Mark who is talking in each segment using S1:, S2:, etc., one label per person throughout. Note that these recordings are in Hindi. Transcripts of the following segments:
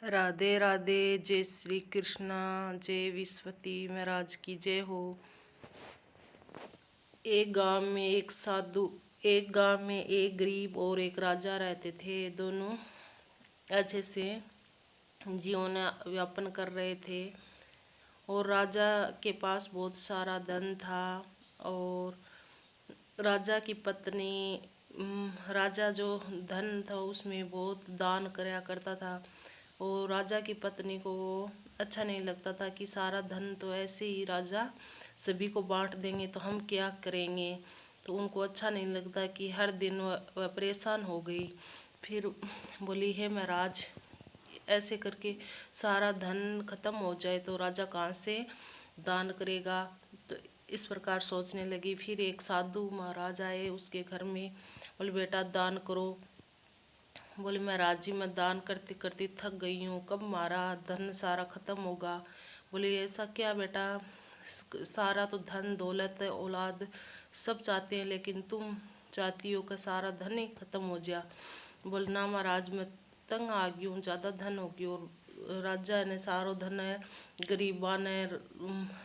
S1: राधे राधे। जय श्री कृष्णा। जय विश्वती महाराज की जय हो। एक गांव में एक गरीब और एक राजा रहते थे। दोनों अच्छे से जीवन यापन कर रहे थे और राजा के पास बहुत सारा धन था। और राजा की पत्नी राजा जो धन था उसमें बहुत दान कराया करता था। और राजा की पत्नी को अच्छा नहीं लगता था कि सारा धन तो ऐसे ही राजा सभी को बांट देंगे तो हम क्या करेंगे। तो उनको अच्छा नहीं लगता कि हर दिन वह परेशान हो गई। फिर बोली, है महाराज, ऐसे करके सारा धन खत्म हो जाए तो राजा कहाँ से दान करेगा। तो इस प्रकार सोचने लगी। फिर एक साधु महाराज आए उसके घर में। बोले, बेटा दान करो। बोले, महाराज जी मैं दान करते करते थक गई हूँ, कब हमारा धन सारा खत्म होगा। बोले, ऐसा क्या बेटा, सारा तो धन दौलत औलाद सब चाहते हैं लेकिन तुम चाहती हो कि सारा धन ही खत्म हो जाए। बोले, ना महाराज मैं तंग आ गई हूँ, ज़्यादा धन हो गई और राजा ने सारो धन है गरीबा ने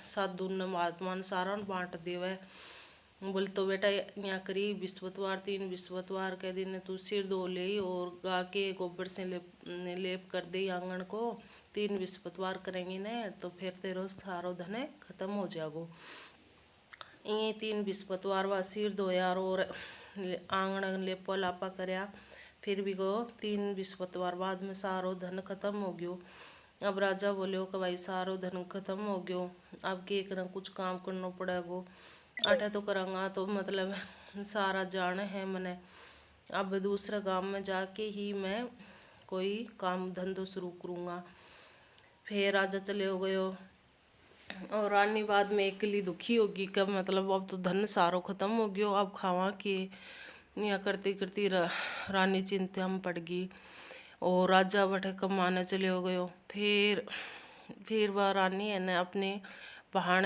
S1: साधु ने महात्मा ने सारा बांट देवे। बोले, तो बेटा यहाँ करी विस्पतवार 3 विस्पतवार के दिन तू सिर धो ले और गा के गोबर से लेप कर दे आंगन को। 3 विस्पतवार करेंगे न तो फिर तेरो सारो धन खत्म हो जाएगो। ये 3 विस्पतवार व सिर धोया और आंगन लेपा लापा करया। फिर भी को 3 विस्पतवार बाद में सारो धन खत्म हो गयो। अब राजा बोले कि भाई सारो धन खत्म हो गयो, अब के करा कुछ काम करना पड़ेगो। अठे तो करांगा तो मतलब सारा जाने है मने। अब दूसरा गांव में जाके ही मैं कोई काम धंधो शुरू करूँगा। फिर राजा चले हो गयो और रानी बाद में अकेली दुखी होगी कब मतलब अब तो धन सारो खत्म हो गयो, अब खावा कि यहाँ करती करती रानी चिंता में पड़ गई। और राजा बटे कमाने चले हो गयो। फिर वह रानी है न अपने बहान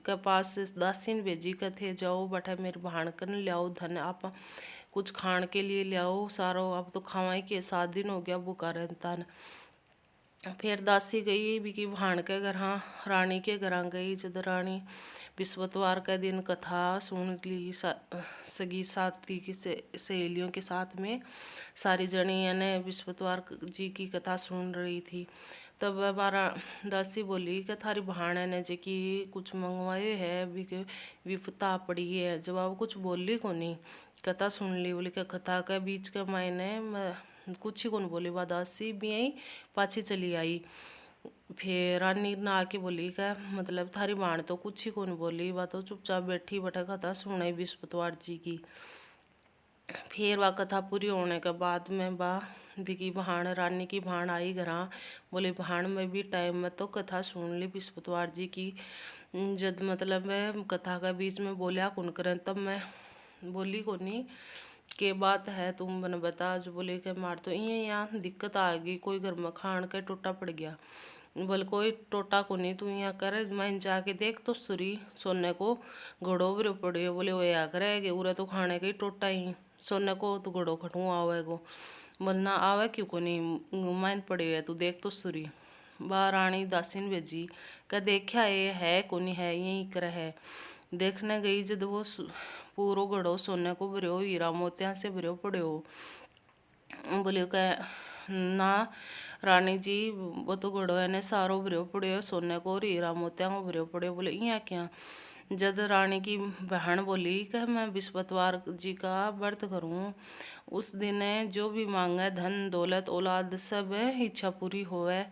S1: के पास दासी ने भेजी के थे, जाओ बटे मेरे बहान कर लियाओ धन, आप कुछ खान के लिए लियाओ सारो, अब तो खावा के 7 दिन हो गया भूखा रहता न। फिर दासी गई भी कि बहान के घर, हाँ रानी के घर गई। जब रानी विस्पतवार के दिन कथा सुन ली सगी साथी की सहेलियों के साथ में सारी जनी यानी विस्पतवार जी की कथा सुन रही थी। तब हमारा दासी बोली कि थारी बहान ने जे कि कुछ मंगवाए है भी विपता पड़ी है। जब आप कुछ बोली को नहीं, कथा सुन ली। बोली कि कथा के बीच के मायने कुछ ही कौन बोली। वह दासी भी आई पाछी चली आई। फिर रानी ना आके बोली क्या मतलब थारी बहान तो कुछ ही कौन बोली, वह तो चुपचाप बैठी बैठा कथा सुनाई विस्पतवार जी की। फिर वह कथा पूरी होने के बाद में की बहान रानी की बहान आई घर। बोले, बहान में भी टाइम में तो कथा सुन ली विस्पतवार जी की। जब मतलब मैं कथा के बीच में बोलिया कौन करें, तब मैं बोली को नहीं के बात है तुम मैंने बता। जो बोले कि मार तो यहाँ दिक्कत आ गई, कोई घर में खान के टूटा पड़ गया। बोले, कोई टोटा को नहीं, तू यहाँ करे मैं जाके देख तो सुरी सोने को घोड़ो भी पड़े। बोले, वो या करेगे उरे तो खाने का ही टोटा ही, सोने को तो घोड़ो खटू आवेगो। बोलना आवे क्यों को नहीं, माइन पड़े है तू देख तो सुरी। बा रानी दासी ने भेजी क्या देखा ये है को नहीं है यही कर है। देखने गई जब वो पूरो घड़ो सोने को भरियो हीरा मोतिया से भरियो पड़ो। बोलियो क्या ना रानी जी वो तो घड़ो है ने सारो भरियो पड़ो सोने को और हीरा मोतिया को भरियो पड़ो। बोले, यहाँ क्या। जद रानी की बहन बोली कि मैं विस्पतवार जी का व्रत करूँ, उस दिन जो भी मांगे धन दौलत औलाद सब इच्छा पूरी होवे।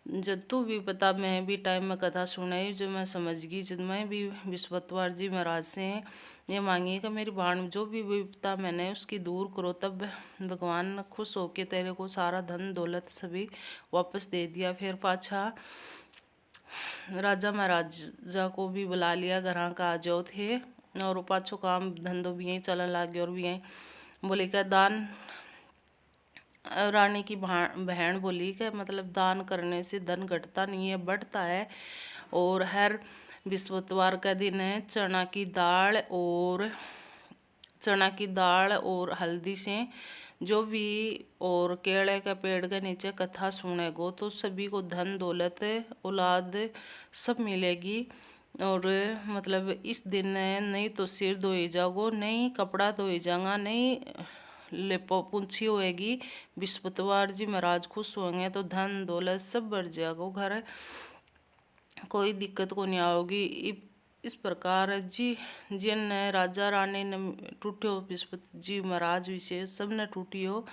S1: जब तू भी पता मैं भी टाइम में कथा सुनाई जो मैं समझ गई। जब मैं भी विस्पतवार जी महाराज से ये मांगी कि मेरी बहन जो भी विपता मैंने उसकी दूर करो, तब भगवान खुश होके तेरे को सारा धन दौलत सभी वापस दे दिया। फिर पाछा राजा महाराजा को भी बुला लिया, घर का जो थे और पाछो काम धंधो भी यहीं चलने लग गया। और भी यहीं बोले क्या दान, रानी की बहन बोली कि मतलब दान करने से धन घटता नहीं है बढ़ता है। और हर विस्पतवार का दिन है चना की दाल और हल्दी से जो भी और केले के पेड़ के नीचे कथा सुनेगो तो सभी को धन दौलत औलाद सब मिलेगी। और मतलब इस दिन नहीं तो सिर धोई जाओगो, नहीं कपड़ा धोई जाएगा, नहीं लेपो पूंछी होएगी। बृहस्पतिवार जी महाराज खुश होंगे तो धन दौलत सब बढ़ जाएगा घर, कोई दिक्कत को नहीं आओगी। इस प्रकार जी जिन राजा रानी ने टूटियो बृहस्पति जी महाराज विशेष सब ने टूटियो,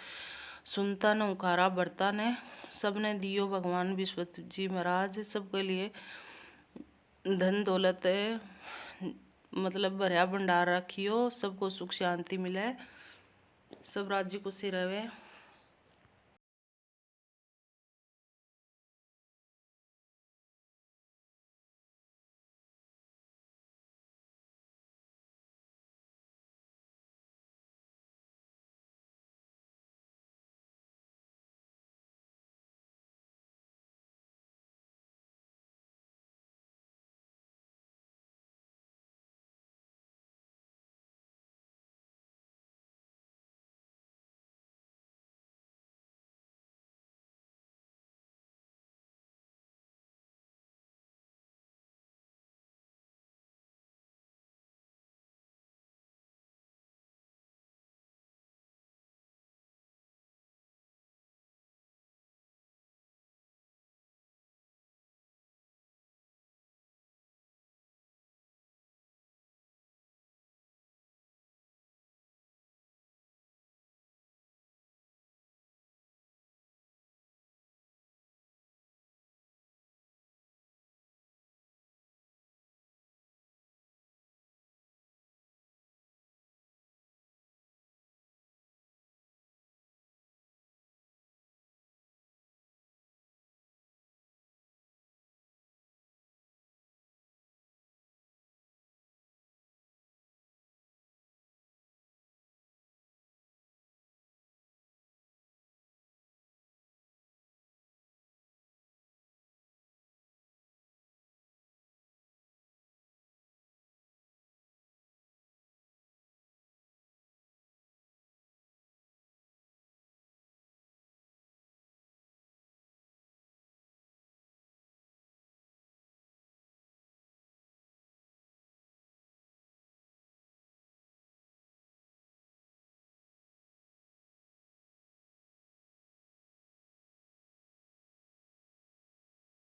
S1: सुनता ने उखारा बरता ने सब ने दियो भगवान बृहस्पति जी महाराज सबके लिए धन दौलत मतलब भरिया भंडार रखियो, सबको सुख शांति मिले, सब राज्य खुशी रहे।